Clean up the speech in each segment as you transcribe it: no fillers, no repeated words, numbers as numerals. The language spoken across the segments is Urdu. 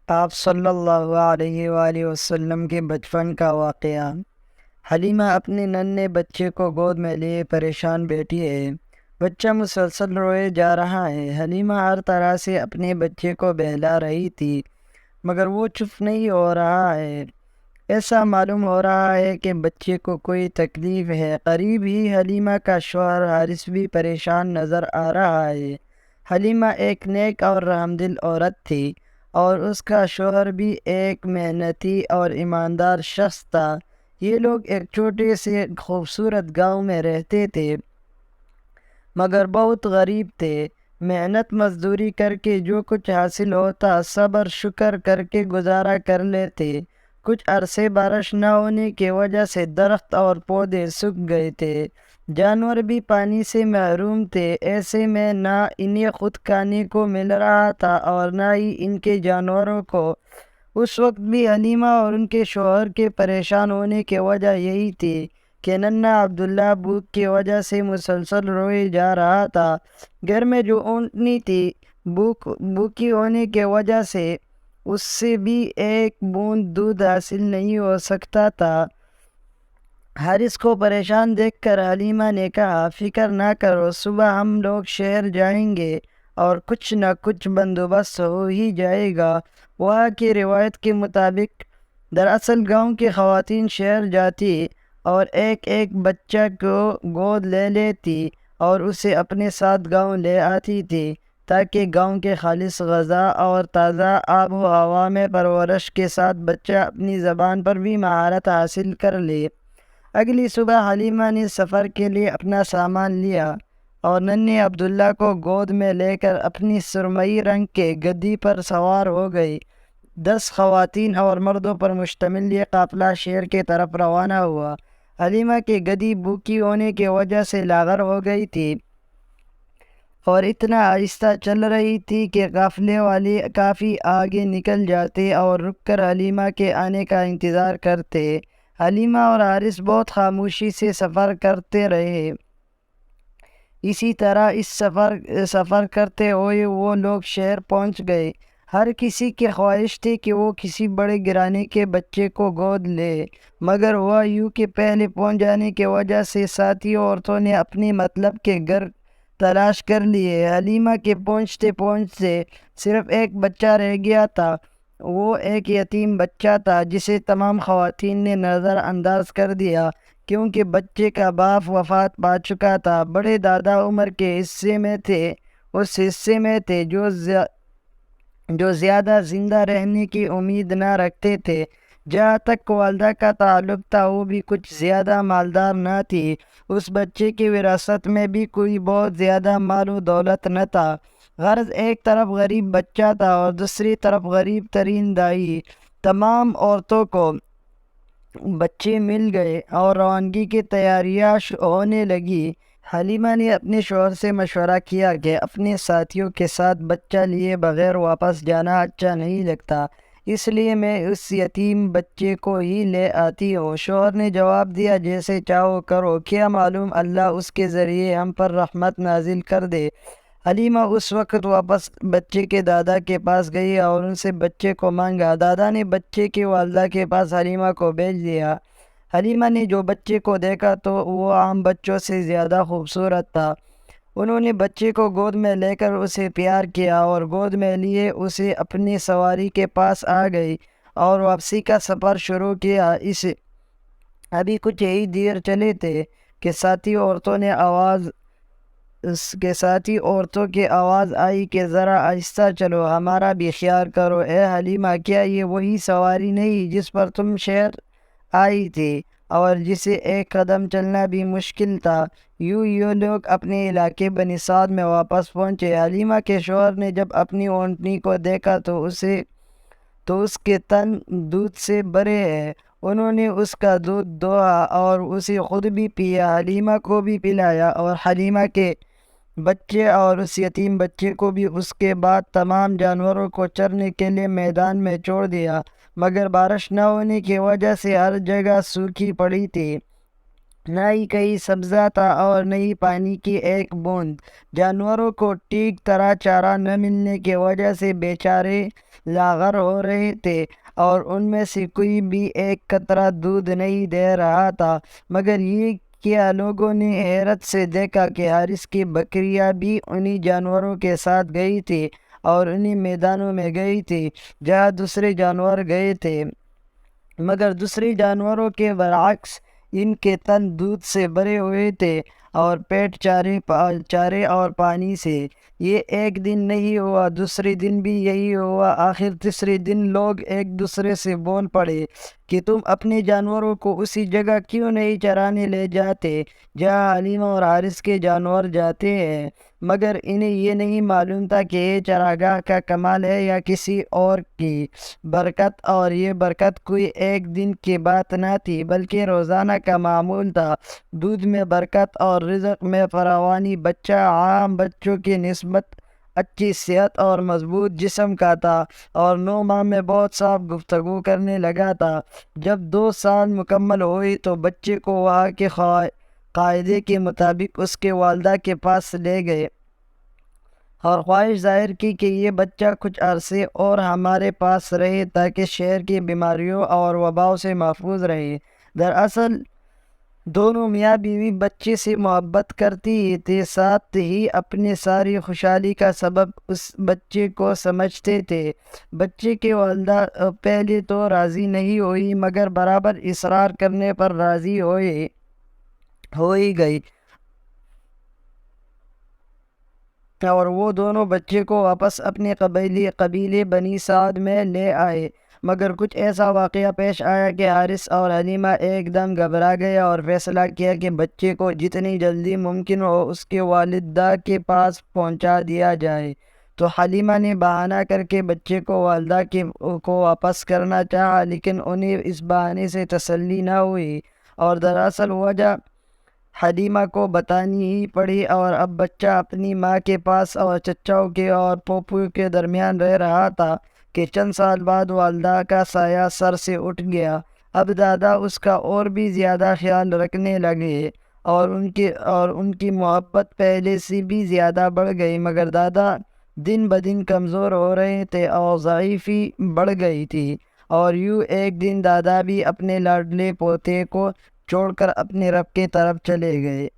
آپ صلی اللہ علیہ وآلہ وسلم کے بچپن کا واقعہ۔ حلیمہ اپنے ننھے بچے کو گود میں لیے پریشان بیٹھی ہے۔ بچہ مسلسل روئے جا رہا ہے۔ حلیمہ ہر طرح سے اپنے بچے کو بہلا رہی تھی مگر وہ چپ نہیں ہو رہا ہے۔ ایسا معلوم ہو رہا ہے کہ بچے کو کوئی تکلیف ہے۔ قریب ہی حلیمہ کا شوہر حارث بھی پریشان نظر آ رہا ہے۔ حلیمہ ایک نیک اور رحمدل عورت تھی اور اس کا شوہر بھی ایک محنتی اور ایماندار شخص تھا۔ یہ لوگ ایک چھوٹے سے خوبصورت گاؤں میں رہتے تھے مگر بہت غریب تھے۔ محنت مزدوری کر کے جو کچھ حاصل ہوتا صبر شکر کر کے گزارا کر لیتے۔ کچھ عرصے بارش نہ ہونے کی وجہ سے درخت اور پودے سوکھ گئے تھے۔ جانور بھی پانی سے محروم تھے۔ ایسے میں نہ انہیں خود کھانے کو مل رہا تھا اور نہ ہی ان کے جانوروں کو۔ اس وقت بھی حلیمہ اور ان کے شوہر کے پریشان ہونے کی وجہ یہی تھی کہ ننھا عبداللہ بھوک کی وجہ سے مسلسل روئے جا رہا تھا۔ گھر میں جو اونٹنی تھی بھوکی ہونے کی وجہ سے اس سے بھی ایک بوند دودھ حاصل نہیں ہو سکتا تھا۔ حارث کو پریشان دیکھ کر حلیمہ نے کہا، فکر نہ کرو، صبح ہم لوگ شہر جائیں گے اور کچھ نہ کچھ بندوبست ہو ہی جائے گا۔ وہاں کی روایت کے مطابق دراصل گاؤں کی خواتین شہر جاتی اور ایک ایک بچہ کو گود لے لیتی اور اسے اپنے ساتھ گاؤں لے آتی تھی تاکہ گاؤں کے خالص غذا اور تازہ آب و ہوا میں پرورش کے ساتھ بچہ اپنی زبان پر بھی مہارت حاصل کر لے۔ اگلی صبح حلیمہ نے سفر کے لیے اپنا سامان لیا اور ننھے عبداللہ کو گود میں لے کر اپنی سرمئی رنگ کے گدھی پر سوار ہو گئی۔ 10 خواتین اور مردوں پر مشتمل یہ قافلہ شہر کی طرف روانہ ہوا۔ حلیمہ کی گدھی بھوکی ہونے کی وجہ سے لاغر ہو گئی تھی اور اتنا آہستہ چل رہی تھی کہ قافلے والے کافی آگے نکل جاتے اور رک کر حلیمہ کے آنے کا انتظار کرتے۔ حلیمہ اور حارث بہت خاموشی سے سفر کرتے رہے۔ اسی طرح سفر کرتے ہوئے وہ لوگ شہر پہنچ گئے۔ ہر کسی کی خواہش تھی کہ وہ کسی بڑے گھرانے کے بچے کو گود لے مگر ہوا یوں کہ پہلے پہنچ جانے کی وجہ سے ساتھی عورتوں نے اپنی مطلب کے گھر تلاش کر لیے۔ حلیمہ کے پہنچتے پہنچتے صرف ایک بچہ رہ گیا تھا۔ وہ ایک یتیم بچہ تھا جسے تمام خواتین نے نظر انداز کر دیا کیونکہ بچے کا باپ وفات پا چکا تھا۔ بڑے دادا عمر کے حصے میں تھے، اس حصے میں تھے جو زیادہ زندہ رہنے کی امید نہ رکھتے تھے۔ جہاں تک والدہ کا تعلق تھا وہ بھی کچھ زیادہ مالدار نہ تھی۔ اس بچے کی وراثت میں بھی کوئی بہت زیادہ مال و دولت نہ تھا۔ غرض ایک طرف غریب بچہ تھا اور دوسری طرف غریب ترین دائی۔ تمام عورتوں کو بچے مل گئے اور روانگی کی تیاریاں ہونے لگی۔ حلیمہ نے اپنے شوہر سے مشورہ کیا کہ اپنے ساتھیوں کے ساتھ بچہ لیے بغیر واپس جانا اچھا نہیں لگتا، اس لیے میں اس یتیم بچے کو ہی لے آتی ہوں۔ شوہر نے جواب دیا، جیسے چاہو کرو، کیا معلوم اللہ اس کے ذریعے ہم پر رحمت نازل کر دے۔ حلیمہ اس وقت واپس بچے کے دادا کے پاس گئی اور ان سے بچے کو مانگا۔ دادا نے بچے کی والدہ کے پاس حلیمہ کو بھیج دیا۔ حلیمہ نے جو بچے کو دیکھا تو وہ عام بچوں سے زیادہ خوبصورت تھا۔ انہوں نے بچے کو گود میں لے کر اسے پیار کیا اور گود میں لیے اسے اپنی سواری کے پاس آ گئی اور واپسی کا سفر شروع کیا۔ ابھی کچھ ہی دیر چلے تھے کہ ساتھی عورتوں کی آواز آئی کہ ذرا آہستہ چلو، ہمارا بھی خیال کرو۔ اے حلیمہ، کیا یہ وہی سواری نہیں جس پر تم شہر آئی تھی اور جسے ایک قدم چلنا بھی مشکل تھا؟ یوں یہ لوگ اپنے علاقے بنی سعد میں واپس پہنچے۔ حلیمہ کے شوہر نے جب اپنی اونٹنی کو دیکھا تو اس کے تن دودھ سے بھرے ہیں۔ انہوں نے اس کا دودھ دوہا اور اسے خود بھی پیا، حلیمہ کو بھی پلایا اور حلیمہ کے بچے اور اس یتیم بچے کو بھی۔ اس کے بعد تمام جانوروں کو چرنے کے لیے میدان میں چھوڑ دیا مگر بارش نہ ہونے کی وجہ سے ہر جگہ سوکھی پڑی تھی۔ نہ ہی کہیں سبزہ تھا اور نہ ہی پانی کی ایک بوند۔ جانوروں کو ٹھیک طرح چارہ نہ ملنے کی وجہ سے بیچارے لاغر ہو رہے تھے، اور ان میں سے کوئی بھی ایک قطرہ دودھ نہیں دے رہا تھا۔ مگر یہ کیا لوگوں نے حیرت سے دیکھا کہ حارث کی بکریاں بھی انہی جانوروں کے ساتھ گئی تھی اور انہی میدانوں میں گئی تھی جہاں دوسرے جانور گئے تھے، مگر دوسرے جانوروں کے برعکس ان کے تن دودھ سے بھرے ہوئے تھے اور پیٹ چارے اور پانی سے۔ یہ ایک دن نہیں ہوا، دوسرے دن بھی یہی ہوا۔ آخر تیسرے دن لوگ ایک دوسرے سے بول پڑے کہ تم اپنے جانوروں کو اسی جگہ کیوں نہیں چرانے لے جاتے جہاں حلیمہ اور حارث کے جانور جاتے ہیں؟ مگر انہیں یہ نہیں معلوم تھا کہ یہ چراگاہ کا کمال ہے یا کسی اور کی برکت، اور یہ برکت کوئی ایک دن کی بات نہ تھی بلکہ روزانہ کا معمول تھا۔ دودھ میں برکت اور رزق میں فراوانی۔ بچہ عام بچوں کی نسبت اچھی صحت اور مضبوط جسم کا تھا اور 9 ماہ میں بہت صاف گفتگو کرنے لگا تھا۔ جب 2 سال مکمل ہوئے تو بچے کو وہاں کے قاعدے کے مطابق اس کے والدہ کے پاس لے گئے اور خواہش ظاہر کی کہ یہ بچہ کچھ عرصے اور ہمارے پاس رہے تاکہ شہر کی بیماریوں اور وباؤں سے محفوظ رہے۔ دراصل دونوں میاں بیوی بچے سے محبت کرتی ہی تھے، ساتھ ہی اپنی ساری خوشحالی کا سبب اس بچے کو سمجھتے تھے۔ بچے کی والدہ پہلے تو راضی نہیں ہوئی، مگر برابر اصرار کرنے پر راضی ہو ہی گئی اور وہ دونوں بچے کو واپس اپنے قبیلے بنی سعد میں لے آئے۔ مگر کچھ ایسا واقعہ پیش آیا کہ حارث اور حلیمہ ایک دم گھبرا گئے اور فیصلہ کیا کہ بچے کو جتنی جلدی ممکن ہو اس کے والدہ کے پاس پہنچا دیا جائے۔ تو حلیمہ نے بہانہ کر کے بچے کو والدہ کو واپس کرنا چاہا، لیکن انہیں اس بہانے سے تسلی نہ ہوئی، اور دراصل وجہ حلیمہ کو بتانی ہی پڑی۔ اور اب بچہ اپنی ماں کے پاس اور چچاؤں کے اور پھوپھیوں کے درمیان رہ رہا تھا کہ چند سال بعد والدہ کا سایہ سر سے اٹھ گیا۔ اب دادا اس کا اور بھی زیادہ خیال رکھنے لگے اور ان کی محبت پہلے سے بھی زیادہ بڑھ گئی، مگر دادا دن بدن کمزور ہو رہے تھے اور ضعیفی بڑھ گئی تھی، اور یوں ایک دن دادا بھی اپنے لاڈلے پوتے کو چھوڑ کر اپنے رب کی طرف چلے گئے۔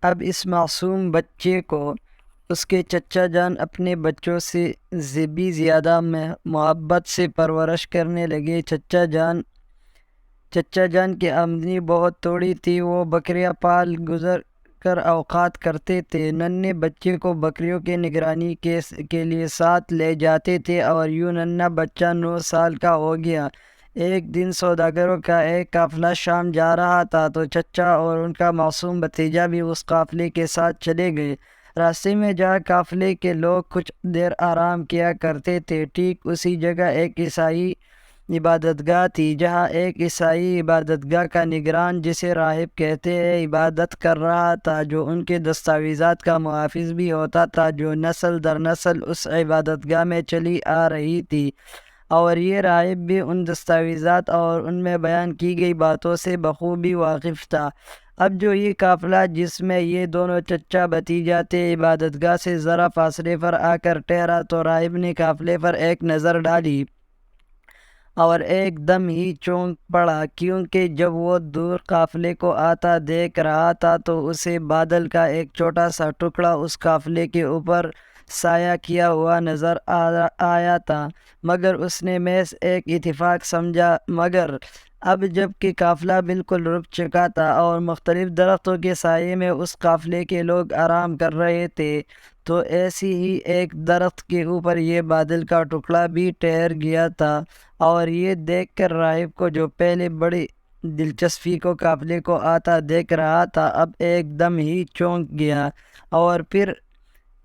اب اس معصوم بچے کو اس کے چچا جان اپنے بچوں سے بھی زیادہ محبت سے پرورش کرنے لگے۔ چچا جان کی آمدنی بہت تھوڑی تھی، وہ بکریاں پال گزر کر اوقات کرتے تھے۔ ننھے بچے کو بکریوں کی نگرانی کے لیے ساتھ لے جاتے تھے، اور یوں ننھا بچہ 9 سال کا ہو گیا۔ ایک دن سوداگروں کا ایک قافلہ شام جا رہا تھا تو چچا اور ان کا معصوم بھتیجا بھی اس قافلے کے ساتھ چلے گئے۔ راستے میں جہاں قافلے کے لوگ کچھ دیر آرام کیا کرتے تھے، ٹھیک اسی جگہ ایک عیسائی عبادت گاہ تھی، جہاں ایک عیسائی عبادت گاہ کا نگران، جسے راہب کہتے ہیں، عبادت کر رہا تھا، جو ان کے دستاویزات کا محافظ بھی ہوتا تھا، جو نسل در نسل اس عبادت گاہ میں چلی آ رہی تھی، اور یہ راہب بھی ان دستاویزات اور ان میں بیان کی گئی باتوں سے بخوبی واقف تھا۔ اب جو یہ قافلہ جس میں یہ دونوں چچا بھتیجا تھے عبادت گاہ سے ذرا فاصلے پر آ کر ٹھہرا تو راہب نے قافلے پر ایک نظر ڈالی اور ایک دم ہی چونک پڑا، کیونکہ جب وہ دور قافلے کو آتا دیکھ رہا تھا تو اسے بادل کا ایک چھوٹا سا ٹکڑا اس قافلے کے اوپر سایہ کیا ہوا نظر آیا تھا، مگر اس نے محض ایک اتفاق سمجھا۔ مگر اب جب کہ قافلہ بالکل رک چکا تھا اور مختلف درختوں کے سائے میں اس قافلے کے لوگ آرام کر رہے تھے، تو ایسی ہی ایک درخت کے اوپر یہ بادل کا ٹکڑا بھی ٹھہر گیا تھا، اور یہ دیکھ کر راہب کو، جو پہلے بڑی دلچسپی کو قافلے کو آتا دیکھ رہا تھا، اب ایک دم ہی چونک گیا، اور پھر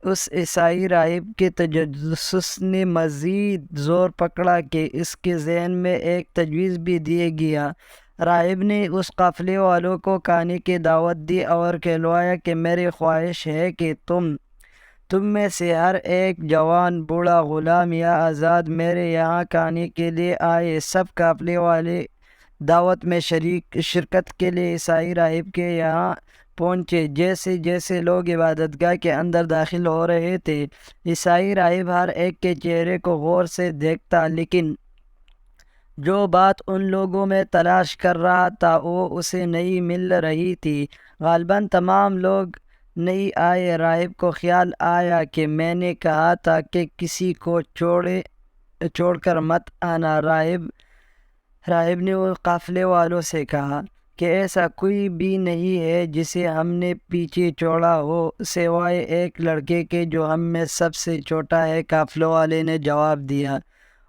اس عیسائی راہب کے تجسس نے مزید زور پکڑا کہ اس کے ذہن میں ایک تجویز بھی دیا گیا۔ راہب نے اس قافلے والوں کو کھانے کی دعوت دی اور کہلوایا کہ میری خواہش ہے کہ تم میں سے ہر ایک جوان، بوڑھا، غلام یا آزاد میرے یہاں کھانے کے لیے آئے۔ سب قافلے والے دعوت میں شرکت کے لیے عیسائی راہب کے یہاں پہنچے۔ جیسے جیسے لوگ عبادت گاہ کے اندر داخل ہو رہے تھے، عیسائی راہب ہر ایک کے چہرے کو غور سے دیکھتا، لیکن جو بات ان لوگوں میں تلاش کر رہا تھا وہ اسے نہیں مل رہی تھی۔ غالباً تمام لوگ نہیں آئے۔ راہب کو خیال آیا کہ میں نے کہا تھا کہ کسی کو چھوڑ کر مت آنا۔ راہب نے وہ قافلے والوں سے کہا کہ ایسا کوئی بھی نہیں ہے جسے ہم نے پیچھے چھوڑا ہو سوائے ایک لڑکے کے جو ہم میں سب سے چھوٹا ہے۔ قافلوں والے نے جواب دیا،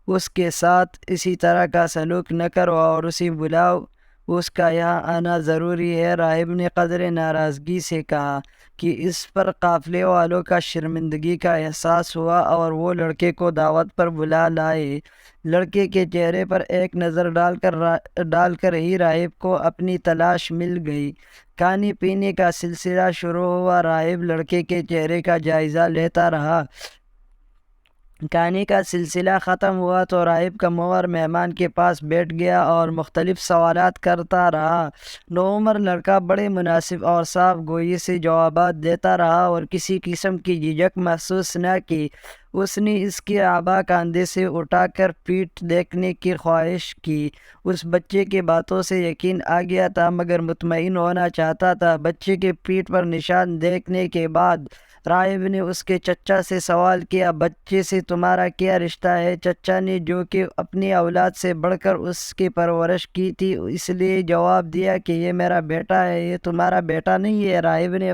اس کے ساتھ اسی طرح کا سلوک نہ کرو اور اسے بلاؤ، اس کا یہاں آنا ضروری ہے۔ راہب نے قدر ناراضگی سے کہا کہ اس پر قافلے والوں کا شرمندگی کا احساس ہوا اور وہ لڑکے کو دعوت پر بلا لائے۔ لڑکے کے چہرے پر ایک نظر ڈال کر ہی راہب کو اپنی تلاش مل گئی۔ کھانے پینے کا سلسلہ شروع ہوا۔ راہب لڑکے کے چہرے کا جائزہ لیتا رہا۔ کھانے کا سلسلہ ختم ہوا تو راہب کا منور مہمان کے پاس بیٹھ گیا اور مختلف سوالات کرتا رہا۔ نوعمر لڑکا بڑے مناسب اور صاف گوئی سے جوابات دیتا رہا اور کسی قسم کی جھجک محسوس نہ کی۔ اس نے اس کے آبا کاندھے سے اٹھا کر پیٹھ دیکھنے کی خواہش کی۔ اس بچے کے باتوں سے یقین آ گیا تھا مگر مطمئن ہونا چاہتا تھا۔ بچے کے پیٹھ پر نشان دیکھنے کے بعد راہب نے اس کے چچا سے سوال کیا، بچے سے تمہارا کیا رشتہ ہے؟ چچا نے، جو کہ اپنی اولاد سے بڑھ کر اس کی پرورش کی تھی، اس لیے جواب دیا کہ یہ میرا بیٹا ہے، یہ تمہارا بیٹا نہیں ہے۔ راہب نے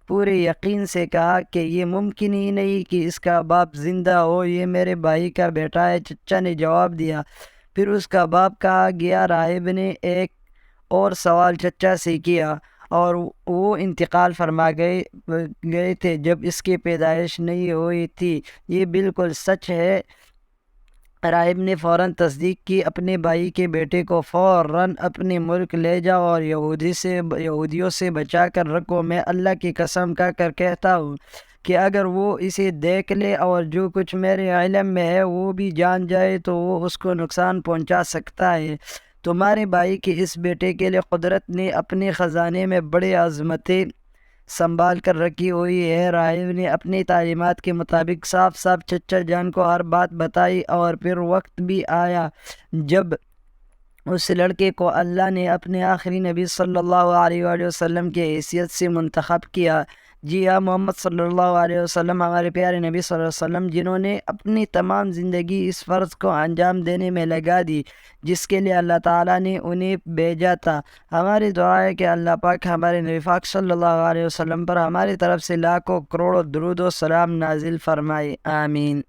پورے یقین سے کہا کہ یہ ممکن ہی نہیں کہ اس کا باپ زندہ ہو، یہ میرے بھائی کا بیٹا ہے۔ چچا نے جواب دیا، پھر اس کا باپ کہا گیا۔ راہب نے ایک اور سوال چچا سے کیا اور وہ انتقال فرما گئے تھے جب اس کی پیدائش نہیں ہوئی تھی۔ یہ بالکل سچ ہے؟ راہب نے فوراً تصدیق کی، اپنے بھائی کے بیٹے کو فوراً اپنے ملک لے جاؤ اور یہودیوں سے بچا کر رکھو۔ میں اللہ کی قسم کھا کر کہتا ہوں کہ اگر وہ اسے دیکھ لے اور جو کچھ میرے علم میں ہے وہ بھی جان جائے تو وہ اس کو نقصان پہنچا سکتا ہے۔ تمہارے بھائی کے اس بیٹے کے لیے قدرت نے اپنے خزانے میں بڑی عظمتیں سنبھال کر رکھی ہوئی ہے۔ راہب نے اپنی تعلیمات کے مطابق صاف چچا جان کو ہر بات بتائی اور پھر وقت بھی آیا جب اس لڑکے کو اللہ نے اپنے آخری نبی صلی اللہ علیہ وآلہ وسلم کی حیثیت سے منتخب کیا۔ جی ہاں، محمد صلی اللہ علیہ وسلم ہمارے پیارے نبی صلی اللہ علیہ وسلم، جنہوں نے اپنی تمام زندگی اس فرض کو انجام دینے میں لگا دی جس کے لیے اللہ تعالیٰ نے انہیں بھیجا تھا۔ ہماری دعا ہے کہ اللہ پاک ہمارے نبی پاک صلی اللہ علیہ وسلم پر ہماری طرف سے لاکھوں کروڑوں درود و سلام نازل فرمائے، آمین۔